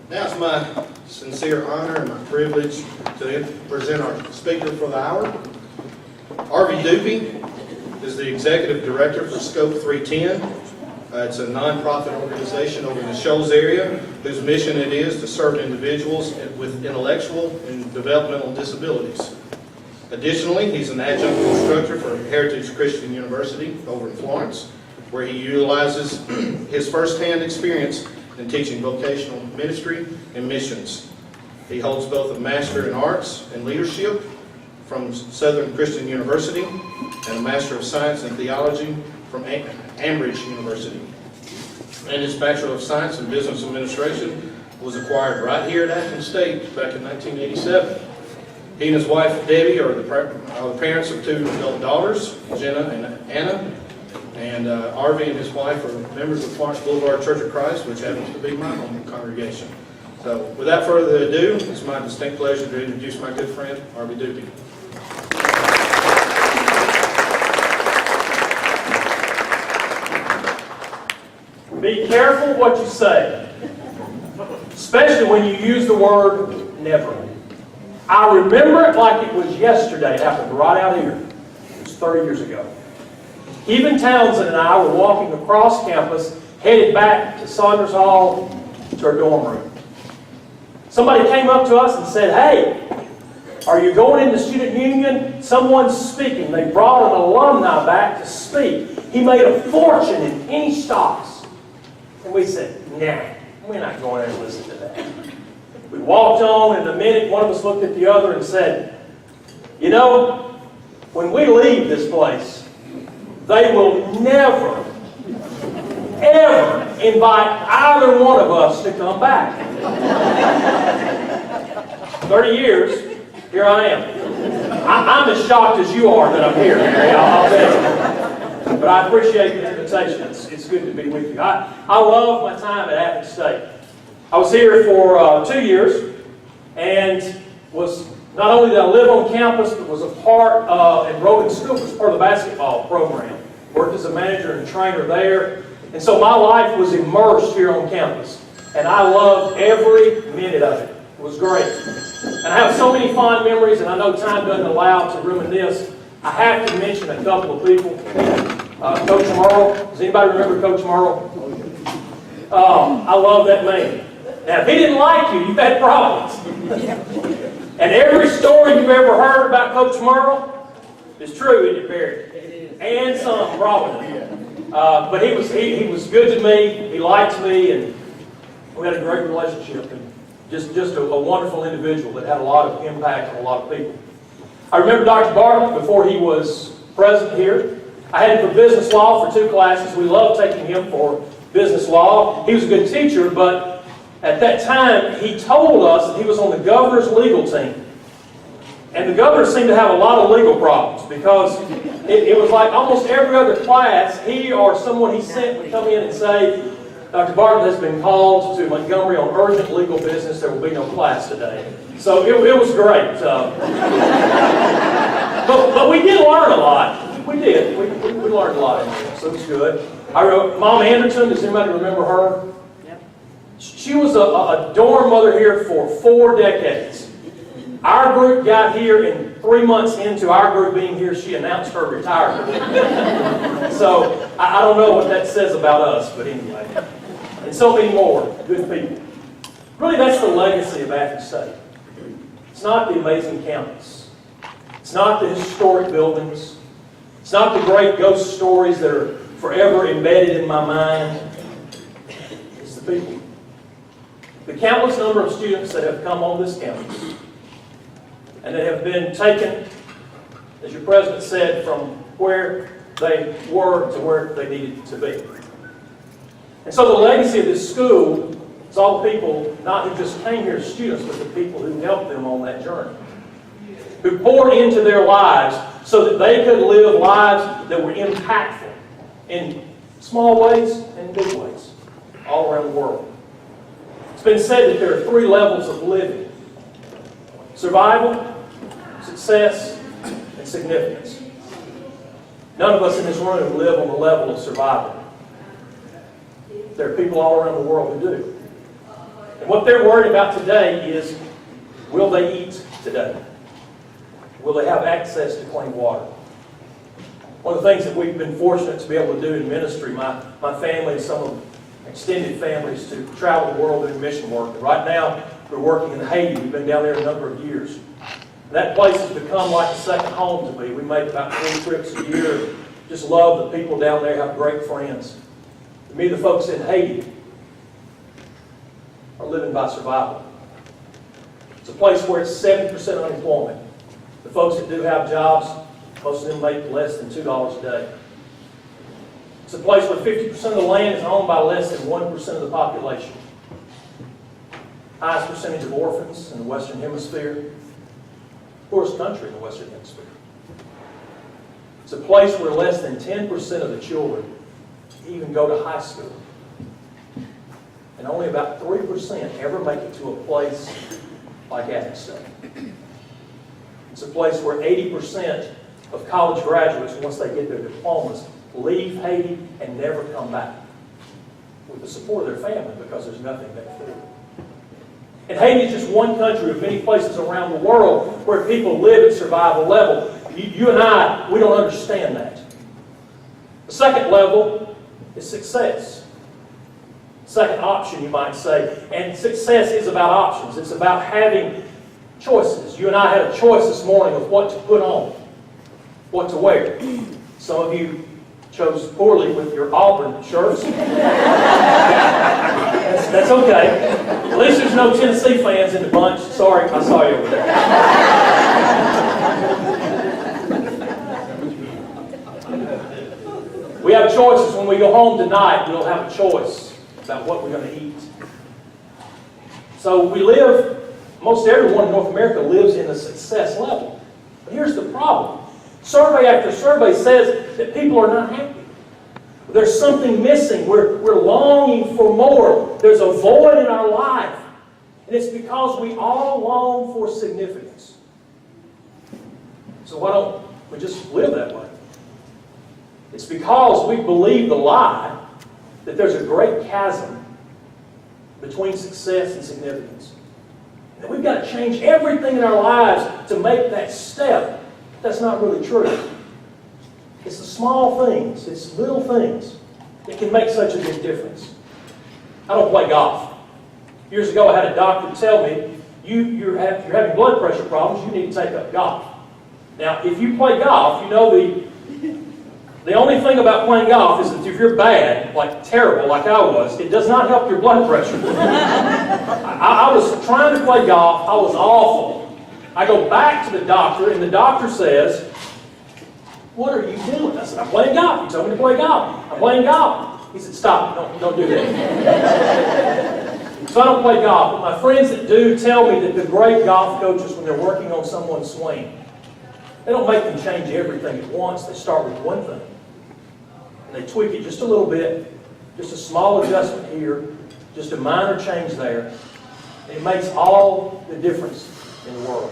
Now it's my sincere honor and my privilege to present our speaker for the hour. Arvy Dupuy is the Executive Director for Scope 310. It's a nonprofit organization over in the Shoals area whose mission it is to serve individuals with intellectual and developmental disabilities. Additionally, he's an adjunct instructor for Heritage Christian University over in Florence, where he utilizes his firsthand experience in teaching vocational ministry and missions. He holds both a Master in Arts and Leadership from Southern Christian University and a Master of Science in Theology from Sandridge University. And his Bachelor of Science in Business Administration was acquired right here at Athens State back in 1987. He and his wife Debbie are the parents of two adult daughters, Jenna and Anna. And Arvy and his wife are members of Florence Boulevard Church of Christ, which happens to be my home congregation. So without further ado, it's my distinct pleasure to introduce my good friend, Arvy Dupuy. Be careful what you say, especially when you use the word never. I remember it like it was yesterday. It happened right out here. It was 30 years ago. Even Townsend and I were walking across campus, headed back to Saunders Hall to our dorm room. Somebody came up to us and said, "Hey, are you going into student union? Someone's speaking." They brought an alumni back to speak. He made a fortune in penny stocks. And we said, "Nah, we're not going there to listen to that." We walked on, and in a minute, one of us looked at the other and said, "You know, when we leave this place, they will never, ever invite either one of us to come back." 30 years, here I am. I'm as shocked as you are that I'm here, Mary, I'll tell you. But I appreciate the invitation. It's good to be with you. I love my time at Athens State. I was here for 2 years and was not only did I live on campus, but was a part of, enrolled in school, was part of the basketball program. Worked as a manager and trainer there. And so my life was immersed here on campus. And I loved every minute of it. It was great. And I have so many fond memories, and I know time doesn't allow to reminisce. I have to mention a couple of people. Coach Merle. Does anybody remember Coach Merle? I love that man. Now, if he didn't like you, you've had problems. And every story you've ever heard about Coach Merle is true, isn't it, Barry? And some, probably. But he was good to me. He liked me, and we had a great relationship. And just a wonderful individual that had a lot of impact on a lot of people. I remember Dr. Bartlett before he was president here. I had him for business law for 2 classes. We loved taking him for business law. He was a good teacher, but at that time, he told us that he was on the governor's legal team. And the governor seemed to have a lot of legal problems because it was like almost every other class, he or someone he sent would come in and say, "Dr. Bartlett has been called to Montgomery on urgent legal business. There will be no class today." So it was great. But we did learn a lot. We did. We learned a lot in there, so it was good. I wrote Mom Anderson. Does anybody remember her? Yep. She was a dorm mother here for 4 decades. Our group got here, and 3 months into our group being here, she announced her retirement. So I don't know what that says about us, but anyway. And so many more good people. Really, that's the legacy of Athens State. It's not the amazing campus. It's not the historic buildings. It's not the great ghost stories that are forever embedded in my mind. It's the people. The countless number of students that have come on this campus and that have been taken, as your president said, from where they were to where they needed to be. And so the legacy of this school is all the people, not who just came here as students, but the people who helped them on that journey, who poured into their lives so that they could live lives that were impactful in small ways and big ways all around the world. It's been said that there are 3 levels of living: survival, success, and significance. None of us in this room live on the level of survival. There are people all around the world who do. And what they're worried about today is, will they eat today? Will they have access to clean water? One of the things that we've been fortunate to be able to do in ministry, my family and some of the extended families, to travel the world doing mission work. And right now, we're working in Haiti. We've been down there a number of years. And that place has become like a second home to me. We make about 3 trips a year. Just love the people down there, have great friends. To me, the folks in Haiti are living by survival. It's a place where it's 70% unemployment. The folks that do have jobs, most of them make less than $2 a day. It's a place where 50% of the land is owned by less than 1% of the population. Highest percentage of orphans in the Western Hemisphere. Poorest country in the Western Hemisphere. It's a place where less than 10% of the children even go to high school. And only about 3% ever make it to a place like Athens State. It's a place where 80% of college graduates, once they get their diplomas, leave Haiti and never come back with the support of their family because there's nothing but food. And Haiti is just one country of many places around the world where people live at survival level. You and I, we don't understand that. The second level is success. Second option, you might say. And success is about options. It's about having choices. You and I had a choice this morning of what to put on, what to wear. Some of you chose poorly with your Auburn shirts. That's okay. At least there's no Tennessee fans in the bunch. Sorry, I saw you over there. We have choices. When we go home tonight, we'll have a choice about what we're going to eat. So we live, most everyone in North America lives in a success level. But here's the problem. Survey after survey says that people are not happy. There's something missing. We're longing for more. There's a void in our life. And it's because we all long for significance. So why don't we just live that way? It's because we believe the lie that there's a great chasm between success and significance. That we've got to change everything in our lives to make that step. That's not really true. It's the small things, it's little things that can make such a big difference. I don't play golf. Years ago, I had a doctor tell me, you're having blood pressure problems, you need to take up golf. Now, if you play golf, you know the only thing about playing golf is that if you're bad, like terrible, like I was, it does not help your blood pressure. I was trying to play golf, I was awful. I go back to the doctor, and the doctor says, "What are you doing?" I said, "I'm playing golf. You told me to play golf. I'm playing golf." He said, "Stop. Don't do that." So I don't play golf. But my friends that do tell me that the great golf coaches, when they're working on someone's swing, they don't make them change everything at once. They start with one thing. And they tweak it just a little bit, just a small adjustment here, just a minor change there. And it makes all the difference in the world.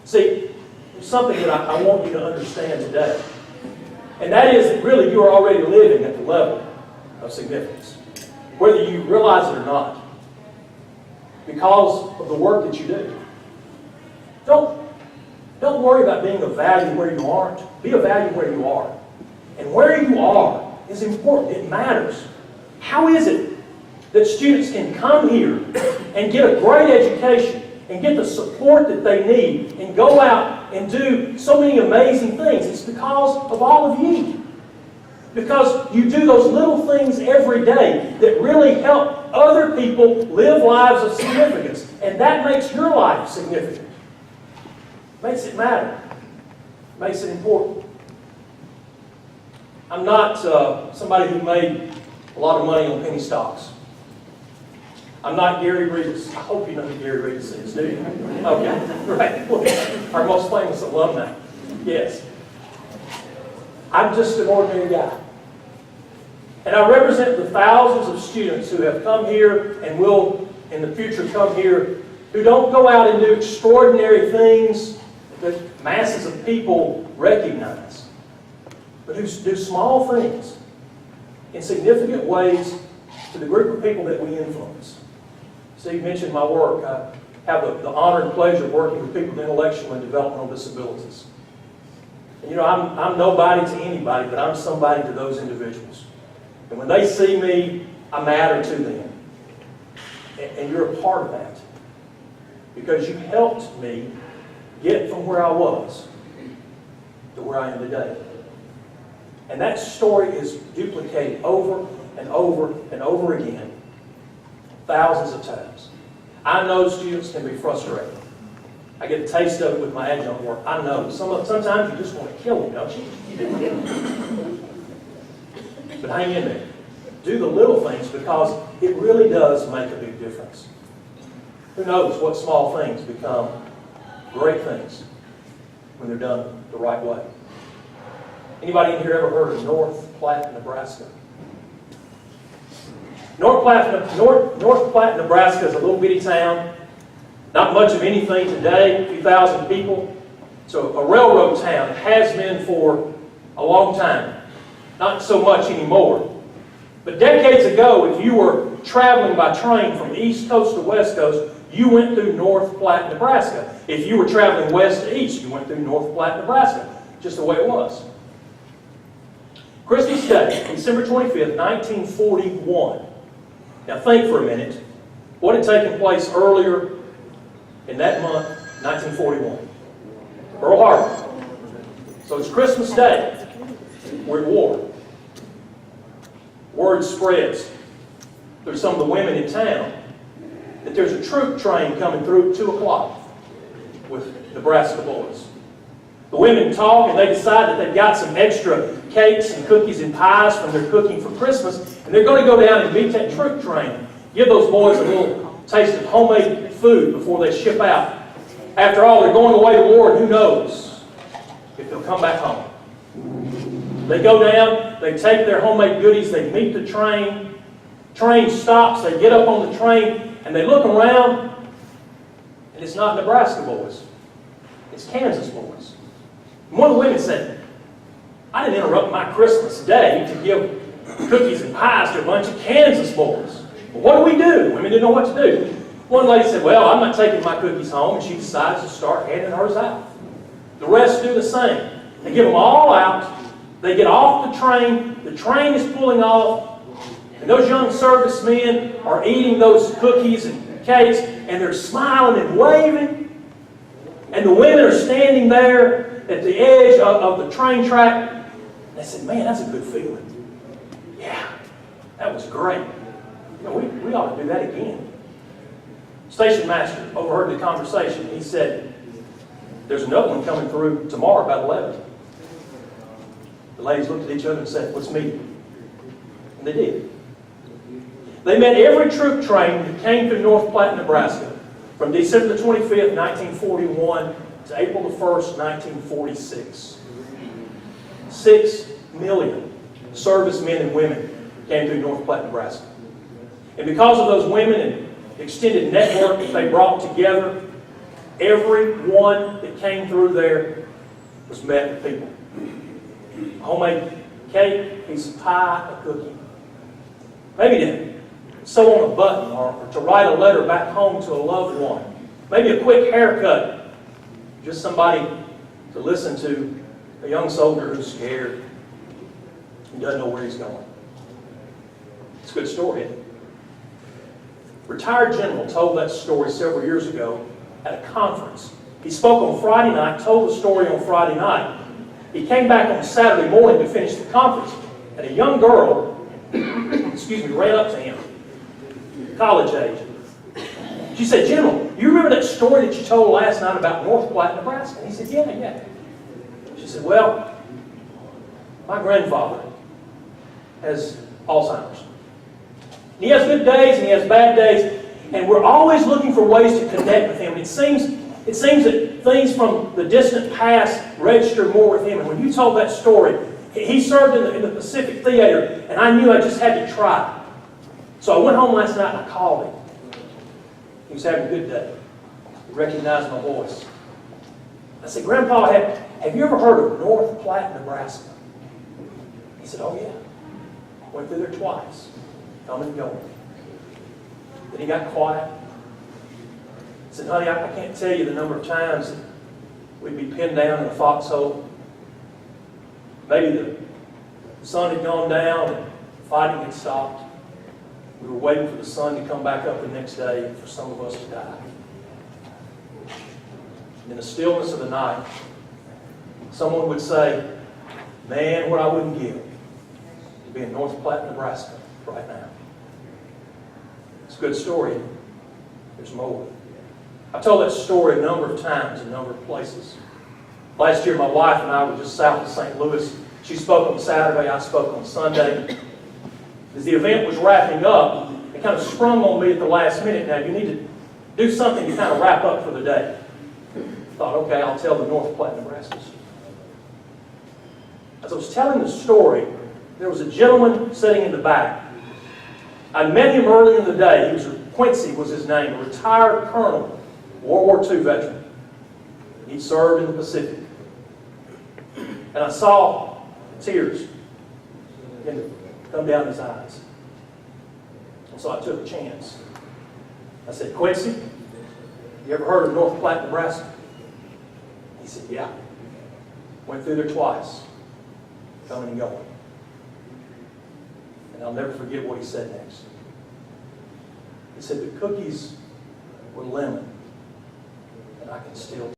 See, there's something that I want you to understand today. And that is that really you are already living at the level of significance, whether you realize it or not, because of the work that you do. Don't worry about being of value where you aren't. Be of value where you are. And where you are is important. It matters. How is it that students can come here and get a great education and get the support that they need and go out and do so many amazing things? It's because of all of you. Because you do those little things every day that really help other people live lives of significance. And that makes your life significant. Makes it matter. Makes it important. I'm not somebody who made a lot of money on penny stocks. I'm not Gary Reedus. I hope you know who Gary Reedus is, do you? Okay, right. Our most famous alumni. Yes. I'm just an ordinary guy. And I represent the thousands of students who have come here and will in the future come here, who don't go out and do extraordinary things that masses of people recognize, but who do small things in significant ways to the group of people that we influence. Steve mentioned my work. I have the honor and pleasure of working with people with intellectual and developmental disabilities. And you know, I'm nobody to anybody, but I'm somebody to those individuals. And when they see me, I matter to them. And you're a part of that. Because you helped me get from where I was to where I am today. And that story is duplicated over and over and over again, thousands of times. I know students can be frustrated. I get a taste of it with my adjunct work. I know. Sometimes you just want to kill them, don't you? But hang in there. Do the little things because it really does make a big difference. Who knows what small things become great things when they're done the right way. Anybody in here ever heard of North Platte, Nebraska? North Platte, Nebraska is a little bitty town. Not much of anything today, a few thousand people. So a railroad town. It has been for a long time. Not so much anymore. But decades ago, if you were traveling by train from East Coast to West Coast, you went through North Platte, Nebraska. If you were traveling west to east, you went through North Platte, Nebraska. Just the way it was. Christmas Day, December 25th, 1941. Now think for a minute. What had taken place earlier in that month, 1941? Pearl Harbor. So it's Christmas Day. We're at war. Word spreads through some of the women in town that there's a troop train coming through at 2 o'clock with Nebraska boys. The women talk and they decide that they've got some extra cakes and cookies and pies from their cooking for Christmas, and they're going to go down and meet that troop train. Give those boys a little taste of homemade food before they ship out. After all, they're going away to war, and who knows if they'll come back home. They go down, they take their homemade goodies, they meet the train. Train stops, they get up on the train, and they look around, and it's not Nebraska boys. It's Kansas boys. And one of the women said, I didn't interrupt my Christmas day to give cookies and pies to a bunch of Kansas boys. Well, what do we do? Women didn't know what to do. One lady said, well, I'm not taking my cookies home, and she decides to start handing hers out. The rest do the same. They give them all out. They get off the train is pulling off, and those young servicemen are eating those cookies and cakes, and they're smiling and waving. And the women are standing there at the edge of the train track. And they said, man, that's a good feeling. Yeah, that was great. You know, we ought to do that again. Station master overheard the conversation. He said, there's another one coming through tomorrow about 11. The ladies looked at each other and said, let's meet. And they did. They met every troop train that came through North Platte, Nebraska from December the 25th, 1941 to April the 1st, 1946. 6 million servicemen and women came through North Platte, Nebraska. And because of those women and the extended network that they brought together, everyone that came through there was met with people. A homemade cake, piece of pie, a cookie. Maybe to sew on a button or to write a letter back home to a loved one. Maybe a quick haircut. Just somebody to listen to a young soldier who's scared and doesn't know where he's going. It's a good story, isn't it? Retired general told that story several years ago at a conference. He spoke on Friday night, told the story on Friday night. He came back on Saturday morning to finish the conference, and a young girl, ran up to him, college age. She said, General, you remember that story that you told last night about North Platte, Nebraska? And he said, yeah. She said, well, my grandfather has Alzheimer's. He has good days and he has bad days, and we're always looking for ways to connect with him. It seems that things from the distant past register more with him. And when you told that story, he served in the Pacific Theater, and I knew I just had to try. So I went home last night and I called him. He was having a good day. He recognized my voice. I said, Grandpa, have you ever heard of North Platte, Nebraska? He said, oh yeah. Went through there twice. Coming and going. Then he got quiet. said, honey, I can't tell you the number of times that we'd be pinned down in a foxhole. Maybe the sun had gone down and fighting had stopped. We were waiting for the sun to come back up the next day and for some of us to die. And in the stillness of the night, someone would say, man, what I wouldn't give to be in North Platte, Nebraska right now. It's a good story. There's more. I've told that story a number of times, in a number of places. Last year, my wife and I were just south of St. Louis. She spoke on Saturday, I spoke on Sunday. As the event was wrapping up, it kind of sprung on me at the last minute. Now, you need to do something to kind of wrap up for the day. I thought, okay, I'll tell the North Platte, Nebraska story. As I was telling the story, there was a gentleman sitting in the back. I met him earlier in the day. Quincy was his name, a retired colonel, World War II veteran. He served in the Pacific. And I saw tears begin to come down his eyes. And so I took a chance. I said, Quincy, you ever heard of North Platte, Nebraska? He said, yeah. Went through there twice, coming and going. And I'll never forget what he said next. He said, the cookies were lemon, and I can still